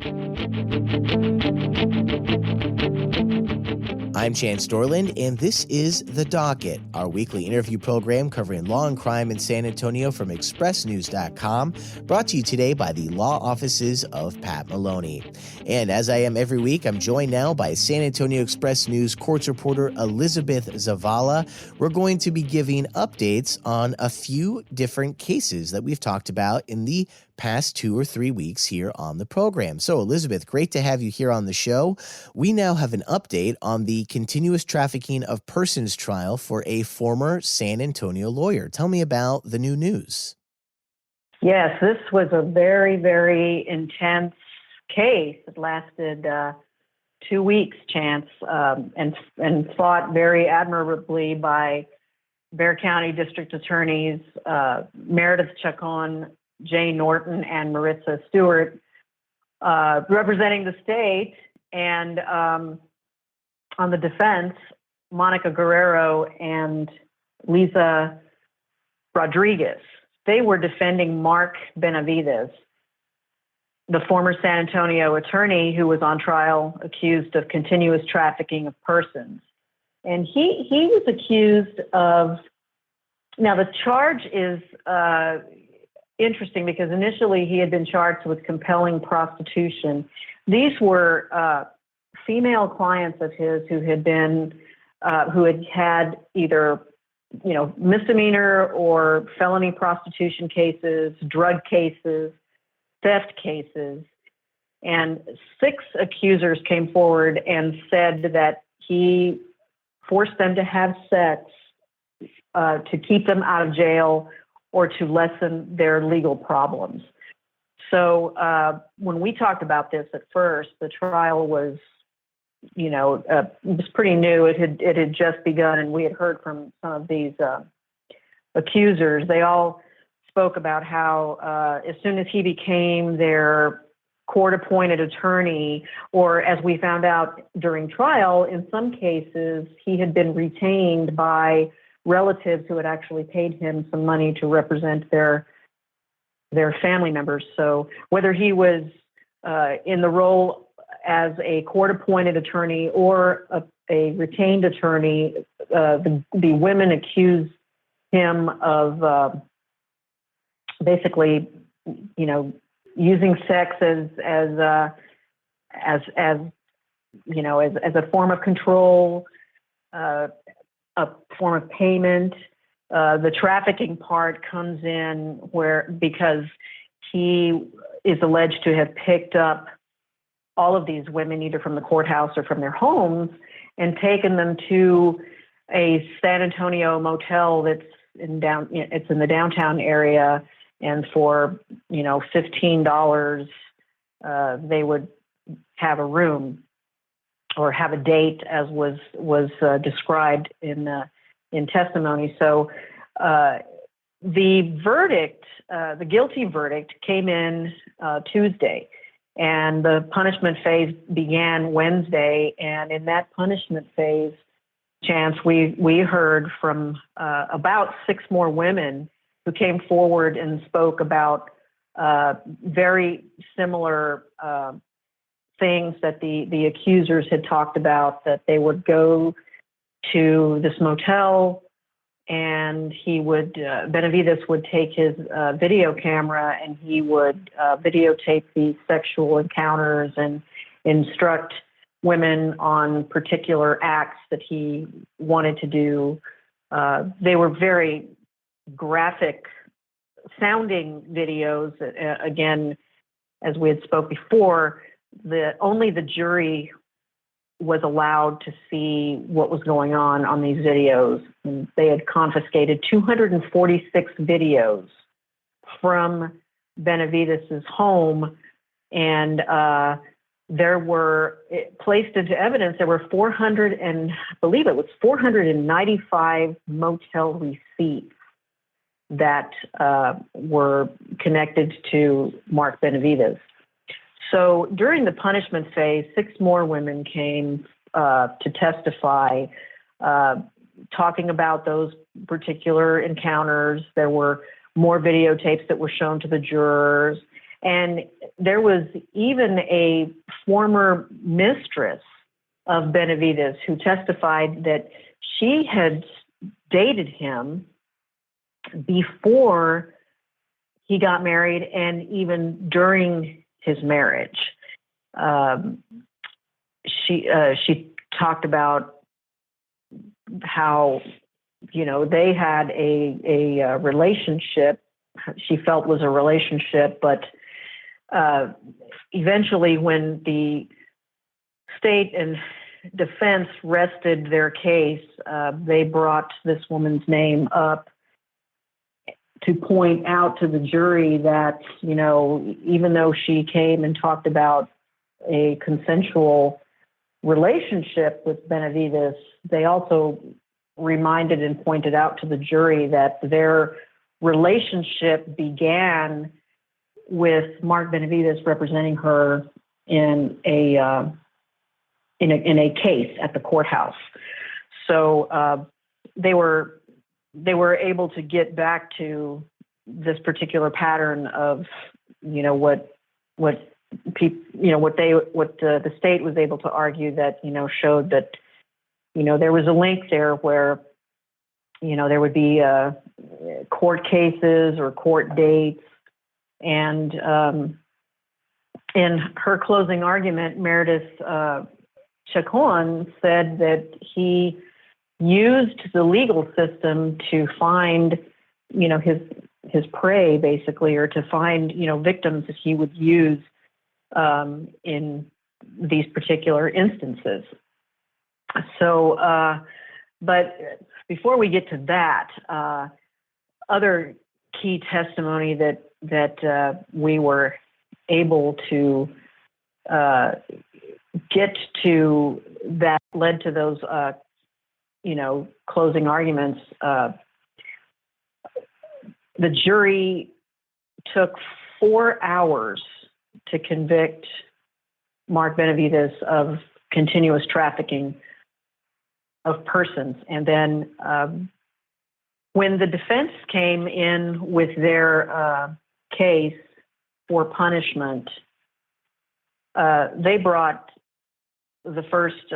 I'm Chance Dorland, and this is The Docket, our weekly interview program covering law and crime in San Antonio from expressnews.com, brought to you today by the law offices of Pat Maloney. And as I am every week, I'm joined now by San Antonio Express News courts reporter Elizabeth Zavala. We're going to be giving updates on a few different cases that we've talked about in the past 2 or 3 weeks here on the program. So, Elizabeth, great to have you here on the show. We now have an update on the continuous trafficking of persons trial for a former San Antonio lawyer. Tell me about the new news. Yes, this was a very, very intense case. It lasted 2 weeks, Chance, and fought very admirably by Bexar County District Attorneys Meredith Chacon, Jay Norton, and Maritza Stewart, representing the state, and on the defense, Monica Guerrero and Lisa Rodriguez. They were defending Mark Benavides, the former San Antonio attorney who was on trial accused of continuous trafficking of persons. And he was accused of, now the charge is interesting because initially he had been charged with compelling prostitution. These were female clients of his who had been, who had either, misdemeanor or felony prostitution cases, drug cases, theft cases. And 6 accusers came forward and said that he forced them to have sex to keep them out of jail or to lessen their legal problems. So when we talked about this at first, the trial was, it was pretty new. It had just begun, and we had heard from some of these accusers. They all spoke about how as soon as he became their court-appointed attorney, or as we found out during trial, in some cases, he had been retained by relatives who had actually paid him some money to represent their family members. So whether he was in the role as a court-appointed attorney or a retained attorney, the women accused him of basically, using sex as a form of control, a form of payment. The trafficking part comes in because he is alleged to have picked up all of these women either from the courthouse or from their homes and taken them to a San Antonio motel that's it's in the downtown area, and for $15 they would have a room or have a date, as was described in testimony. So the verdict, the guilty verdict, came in Tuesday, and the punishment phase began Wednesday. And in that punishment phase, Chance, we heard from about 6 more women who came forward and spoke about very similar things that the accusers had talked about, that they would go to this motel and he would, Benavides would take his video camera and he would videotape these sexual encounters and instruct women on particular acts that he wanted to do. They were very graphic sounding videos. Again, as we had spoke before, only the jury was allowed to see what was going on these videos. And they had confiscated 246 videos from Benavides' home, and there were placed into evidence. There were 495 motel receipts that were connected to Mark Benavides. So during the punishment phase, 6 more women came to testify, talking about those particular encounters. There were more videotapes that were shown to the jurors. And there was even a former mistress of Benavides who testified that she had dated him before he got married and even during his marriage. She talked about how, they had a relationship she felt was a relationship, but eventually when the state and defense rested their case, they brought this woman's name up to point out to the jury that, even though she came and talked about a consensual relationship with Benavides, they also reminded and pointed out to the jury that their relationship began with Mark Benavides representing her in a case at the courthouse. So they were able to get back to this particular pattern of, what the state was able to argue that, showed that, there was a link there where, there would be court cases or court dates. And in her closing argument, Meredith Chacon said that he used the legal system to find, his prey, basically, or to find, victims that he would use in these particular instances. So, but before we get to that, other key testimony that we were able to get to that led to those, closing arguments. The jury took 4 hours to convict Mark Benavides of continuous trafficking of persons. And then when the defense came in with their case for punishment, they brought the first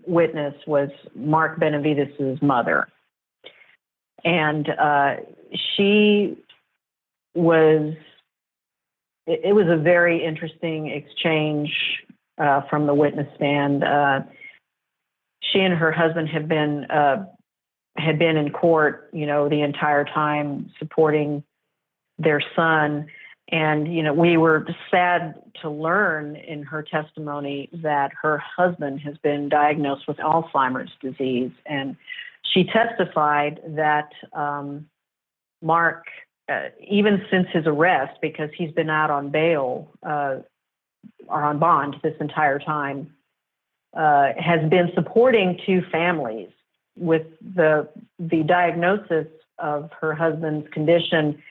witness was Mark Benavides' mother. And it was a very interesting exchange from the witness stand. She and her husband had been in court, the entire time supporting their son. And, we were sad to learn in her testimony that her husband has been diagnosed with Alzheimer's disease. And she testified that Mark, even since his arrest, because he's been out on bail or on bond this entire time, has been supporting two families with the diagnosis of her husband's condition,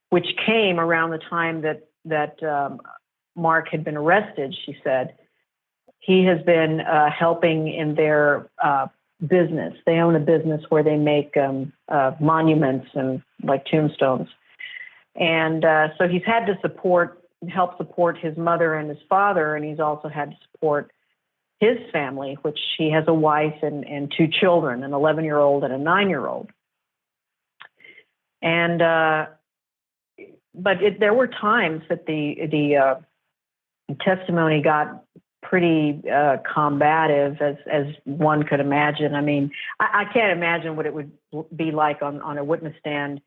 which came around the time that Mark had been arrested. She said he has been helping in their business. They own a business where they make monuments and like tombstones. And so he's had to help support his mother and his father, and he's also had to support his family, which he has a wife and two children, an 11-year-old and a 9-year-old. And but there were times that the testimony got pretty combative, as one could imagine. I mean, I can't imagine what it would be like on a witness stand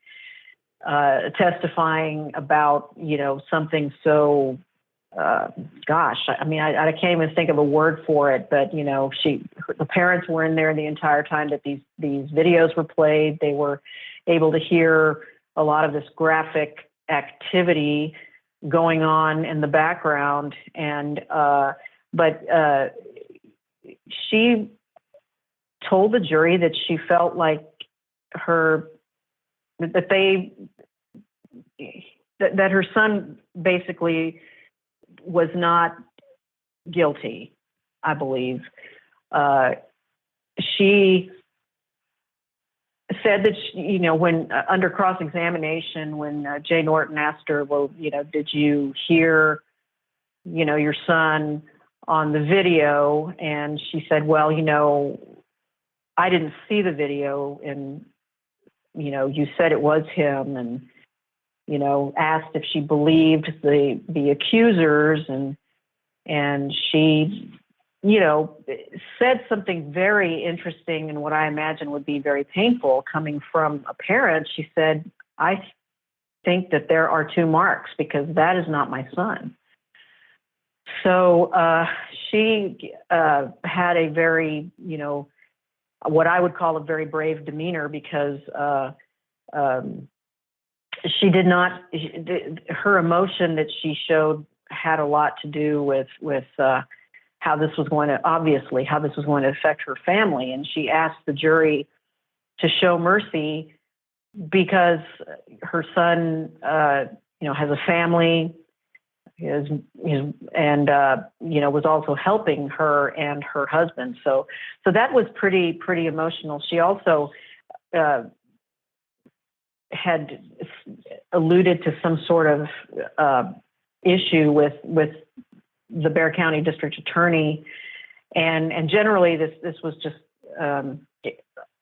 testifying about, something so, gosh, I mean, I can't even think of a word for it, but, the parents were in there the entire time that these videos were played. They were able to hear a lot of this graphic activity going on in the background. And, but she told the jury that she felt like that her son basically was not guilty, I believe. She said that, when under cross-examination, when Jay Norton asked her, well, did you hear, your son on the video? And she said, well, I didn't see the video, and, you said it was him, and, asked if she believed the accusers, and she, said something very interesting and what I imagine would be very painful coming from a parent. She said, I think that there are two Marks because that is not my son. So she had a very, what I would call a very brave demeanor, because she did not, her emotion that she showed had a lot to do with how this was going to affect her family. And she asked the jury to show mercy because her son, has a family, and was also helping her and her husband. So that was pretty emotional. She also had alluded to some sort of issue with the Bexar County District Attorney, and generally this was just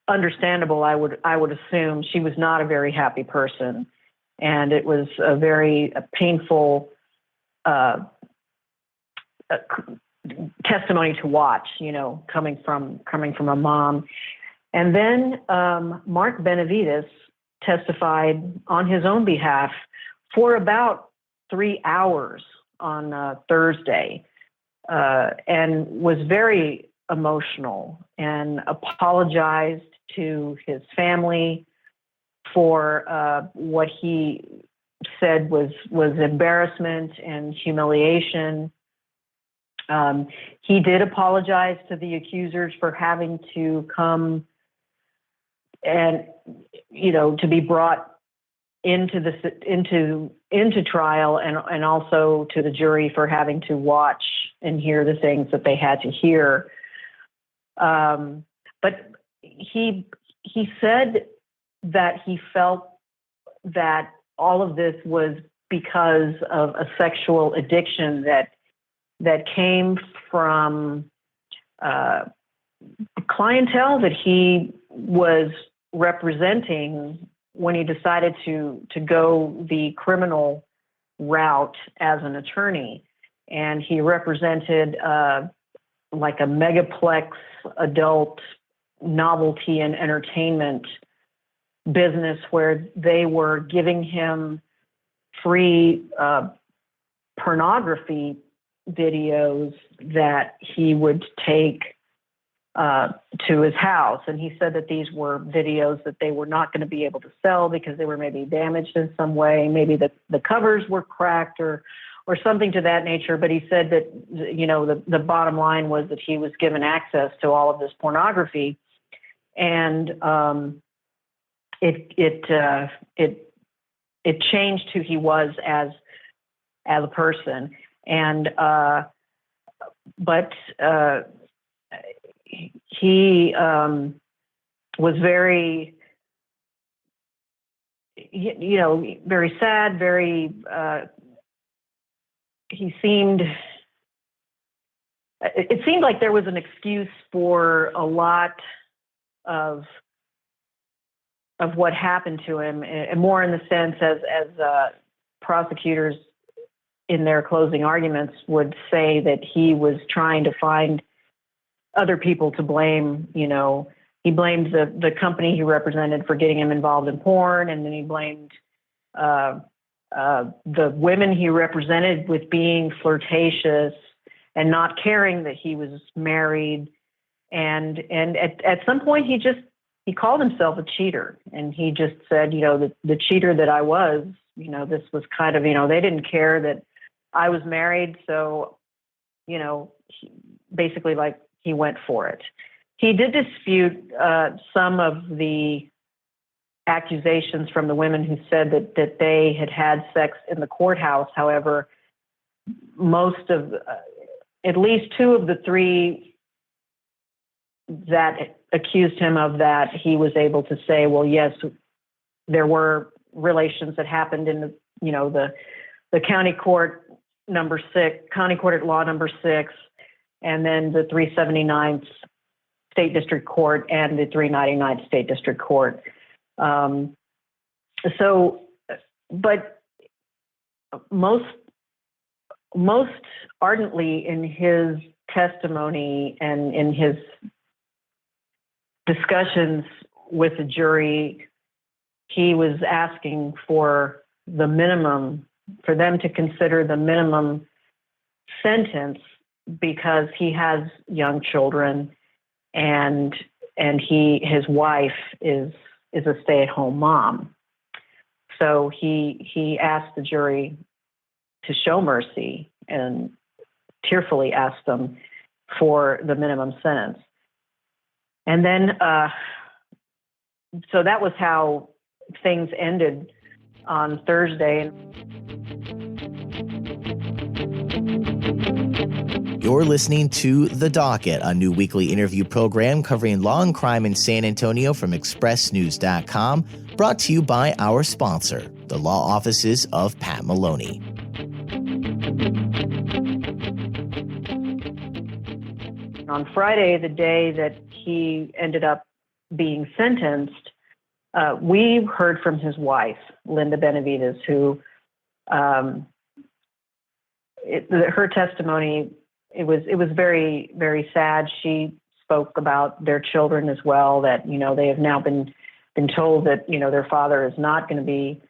understandable. I would assume she was not a very happy person, and it was a very painful testimony to watch, coming from a mom. And then Mark Benavides testified on his own behalf for about 3 hours on Thursday, and was very emotional and apologized to his family for what he said was embarrassment and humiliation. He did apologize to the accusers for having to come and, to be brought into trial, and also to the jury for having to watch and hear the things that they had to hear. But he said that he felt that all of this was because of a sexual addiction that came from clientele that he was representing when he decided to go the criminal route as an attorney. And he represented like a megaplex adult novelty and entertainment business where they were giving him free pornography videos that he would take to his house. And he said that these were videos that they were not going to be able to sell because they were maybe damaged in some way. Maybe the covers were cracked or something to that nature. But he said that, the bottom line was that he was given access to all of this pornography. And it changed who he was as a person. And, but he was very, very sad, very, it seemed like there was an excuse for a lot of what happened to him, and more in the sense as prosecutors in their closing arguments would say that he was trying to find other people to blame. He blamed the company he represented for getting him involved in porn, and then he blamed the women he represented with being flirtatious and not caring that he was married. And at some point he called himself a cheater, and he just said, the cheater that I was, this was kind of, they didn't care that I was married. So, basically like he went for it. He did dispute some of the accusations from the women who said that they had sex in the courthouse. However, most of, at least two of the three that accused him of that, he was able to say, well, yes, there were relations that happened in the county court county court at law number 6, and then the 379th State District Court and the 399th State District Court. But most ardently in his testimony and in his discussions with the jury, he was asking for the minimum, for them to consider the minimum sentence, because he has young children and his wife is a stay-at-home mom. So he asked the jury to show mercy and tearfully asked them for the minimum sentence. And then, so that was how things ended on Thursday. You're listening to The Docket, a new weekly interview program covering law and crime in San Antonio from expressnews.com, brought to you by our sponsor, the law offices of Pat Maloney. On Friday, the day that he ended up being sentenced, we heard from his wife, Linda Benavides, who her testimony, it was very, very sad. She spoke about their children as well, that, they have now been told that, their father is not going to be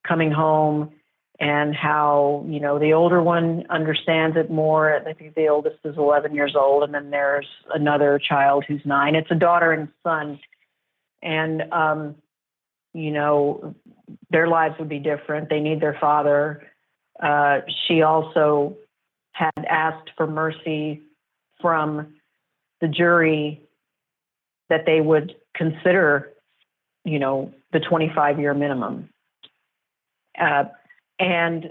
coming home, and how, the older one understands it more. I think the oldest is 11 years old, and then there's another child who's 9. It's a daughter and son. And, their lives would be different. They need their father. She also had asked for mercy from the jury, that they would consider, the 25-year minimum. And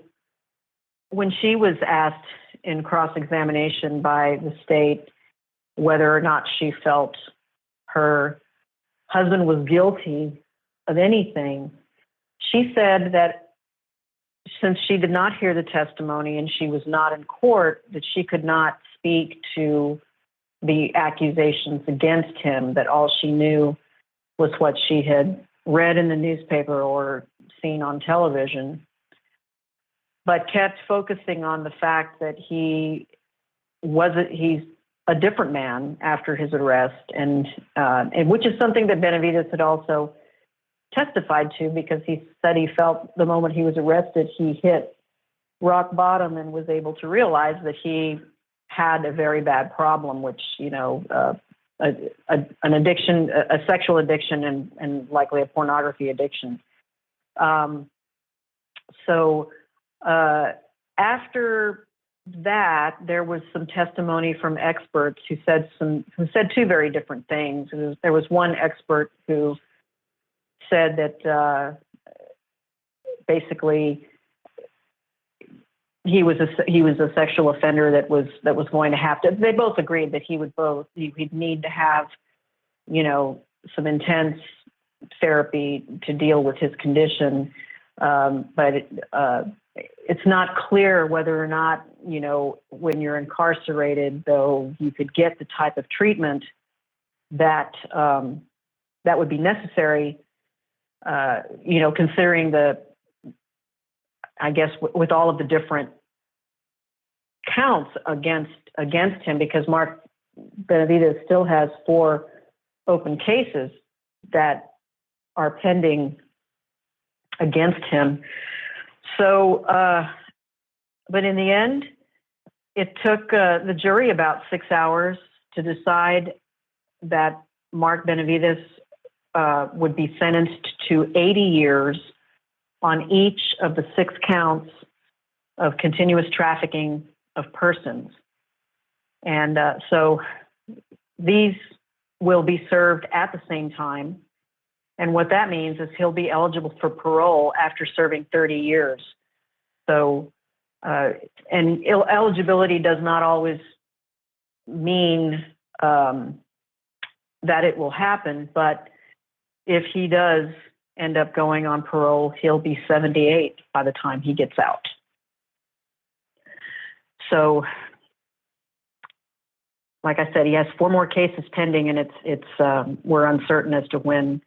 when she was asked in cross-examination by the state whether or not she felt her husband was guilty of anything, she said that since she did not hear the testimony and she was not in court, that she could not speak to the accusations against him, that all she knew was what she had read in the newspaper or seen on television, but kept focusing on the fact that he's a different man after his arrest, and which is something that Benavides had also testified to, because he said he felt the moment he was arrested, he hit rock bottom and was able to realize that he had a very bad problem, which, an addiction, a sexual addiction, and likely a pornography addiction. So after that, there was some testimony from experts who said two very different things. There was one expert who said that basically he was a sexual offender that was going to have to. They both agreed that he'd need to have, some intense therapy to deal with his condition, but it's not clear whether or not, when you're incarcerated, though, you could get the type of treatment that that would be necessary. Considering with all of the different counts against him, because Mark Benavides still has 4 open cases that are pending against him. So, but in the end, it took the jury about 6 hours to decide that Mark Benavides would be sentenced to 80 years on each of the 6 counts of continuous trafficking of persons. And so these will be served at the same time. And what that means is he'll be eligible for parole after serving 30 years. So, and eligibility does not always mean that it will happen, but if he does end up going on parole, he'll be 78 by the time he gets out. So, like I said, he has 4 more cases pending, and we're uncertain as to when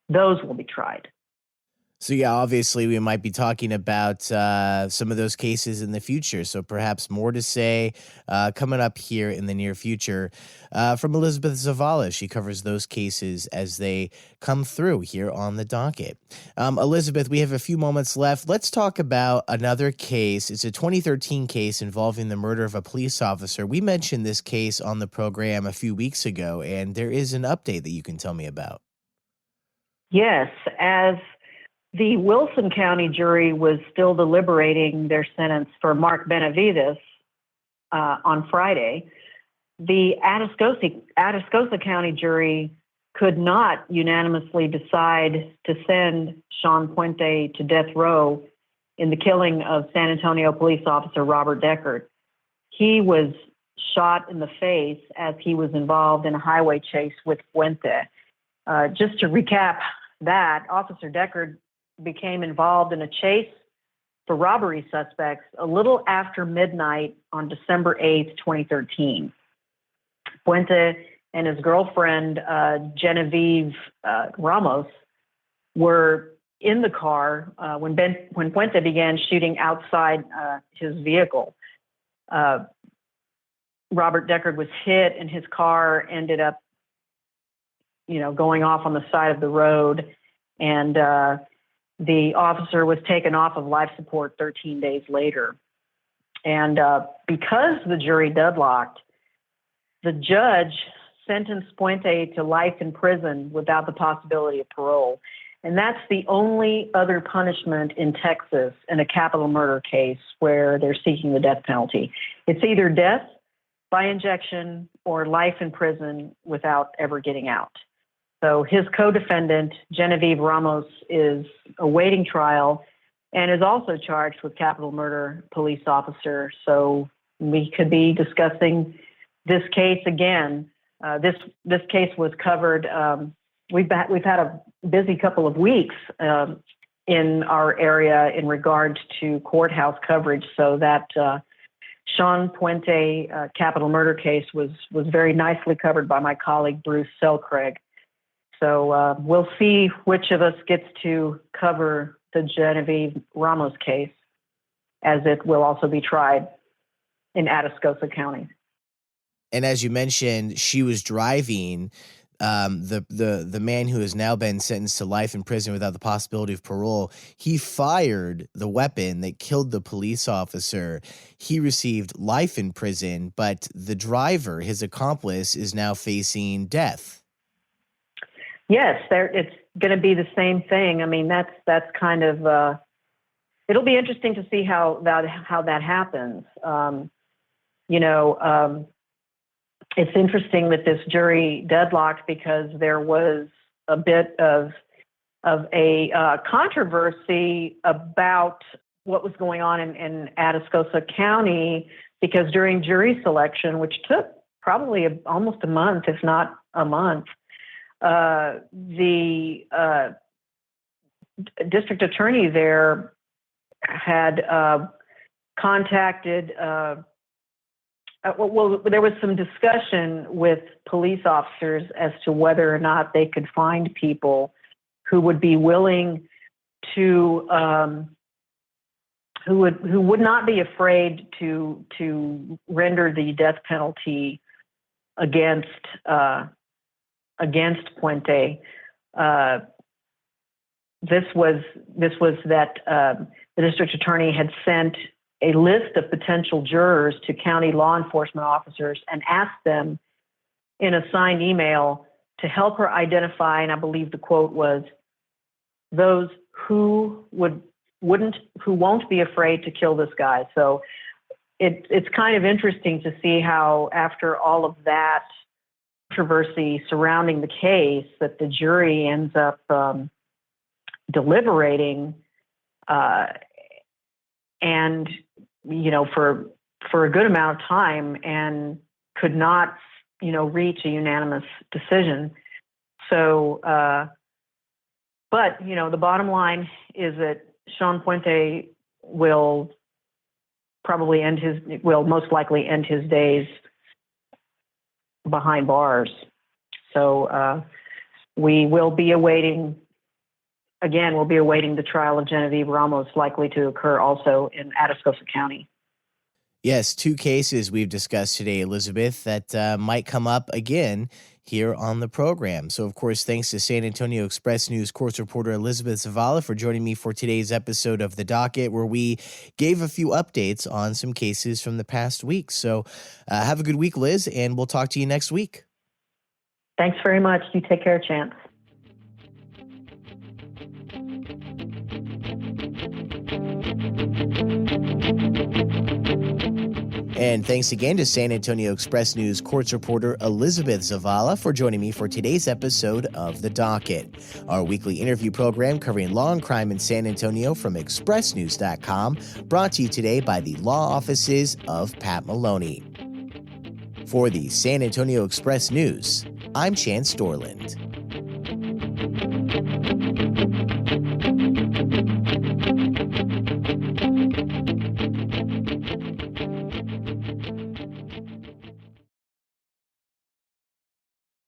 those will be tried. So yeah, obviously we might be talking about some of those cases in the future. So perhaps more to say coming up here in the near future from Elizabeth Zavala. She covers those cases as they come through here on the docket. Elizabeth, we have a few moments left. Let's talk about another case. It's a 2013 case involving the murder of a police officer. We mentioned this case on the program a few weeks ago, and there is an update that you can tell me about. Yes, as the Wilson County jury was still deliberating their sentence for Mark Benavides on Friday, the Atascosa County jury could not unanimously decide to send Sean Puente to death row in the killing of San Antonio police officer Robert Deckard. He was shot in the face as he was involved in a highway chase with Puente. Just to recap that, Officer Deckard became involved in a chase for robbery suspects a little after midnight on December 8th, 2013. Puente and his girlfriend, Genevieve Ramos, were in the car when Puente began shooting outside his vehicle. Robert Deckard was hit, and his car ended up, going off on the side of the road, and the officer was taken off of life support 13 days later. And because the jury deadlocked, the judge sentenced Puente to life in prison without the possibility of parole. And that's the only other punishment in Texas in a capital murder case where they're seeking the death penalty. It's either death by injection or life in prison without ever getting out. So his co-defendant, Genevieve Ramos, is awaiting trial and is also charged with capital murder police officer. So we could be discussing this case again. This case was covered. We've had a busy couple of weeks in our area in regard to courthouse coverage. So that Sean Puente capital murder case was very nicely covered by my colleague Bruce Selcraig. So we'll see which of us gets to cover the Genevieve Ramos case, as it will also be tried in Atascosa County. And as you mentioned, she was driving. The man who has now been sentenced to life in prison without the possibility of parole, he fired the weapon that killed the police officer. He received life in prison, but the driver, his accomplice, is now facing death. Yes, it's going to be the same thing. I mean, that's kind of it'll be interesting to see how that happens. It's interesting that this jury deadlocked because there was a bit of a controversy about what was going on in Atascosa County, because during jury selection, which took probably almost a month, if not a month, the district attorney there had contacted, there was some discussion with police officers as to whether or not they could find people who would be willing to, who would not be afraid to render the death penalty against Puente. This was that the district attorney had sent a list of potential jurors to county law enforcement officers and asked them in a signed email to help her identify, and I believe the quote was, those who won't be afraid to kill this guy. So it's kind of interesting to see how, after all of that controversy surrounding the case, that the jury ends up deliberating and for a good amount of time, and could not reach a unanimous decision. So, but the bottom line is that Sean Puente will most likely end his days behind bars. So we will be awaiting the trial of Genevieve Ramos, likely to occur also in Atascosa County. Yes, two cases we've discussed today, Elizabeth, that might come up again here on the program. So, of course, thanks to San Antonio Express News courts reporter Elizabeth Zavala for joining me for today's episode of The Docket, where we gave a few updates on some cases from the past week. So have a good week, Liz, and we'll talk to you next week. Thanks very much. You take care, Chance. And thanks again to San Antonio Express News courts reporter Elizabeth Zavala for joining me for today's episode of The Docket, our weekly interview program covering law and crime in San Antonio from expressnews.com, brought to you today by the law offices of Pat Maloney. For the San Antonio Express News, I'm Chance Dorland.